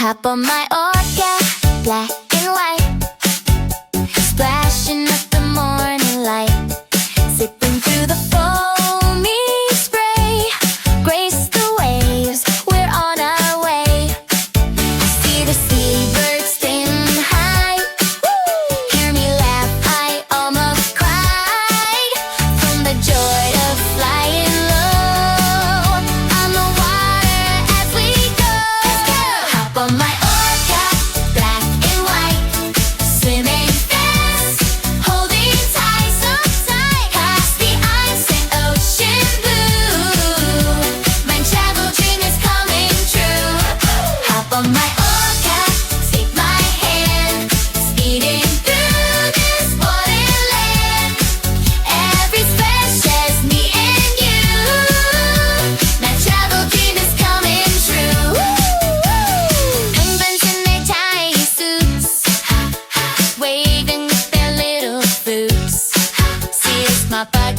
Hop on my Orca, black and white, splashing up the morning light, zipping through the foamy spray, grace the waves, we're on our way. See the seabirds spin high, hear me laugh, I almost cried, from the joy of flying low on the water as we go. Hop on my Orca, black and white, swimming fast, holding tight, so tight, past the ice and ocean blue. My travel dream is coming true. Hop on my Orca, take my hand, speeding through this wonderland. Every splash says me and you. My travel dream is coming true. Penguins in their tiny suits, waving with their little flutes. See a small bud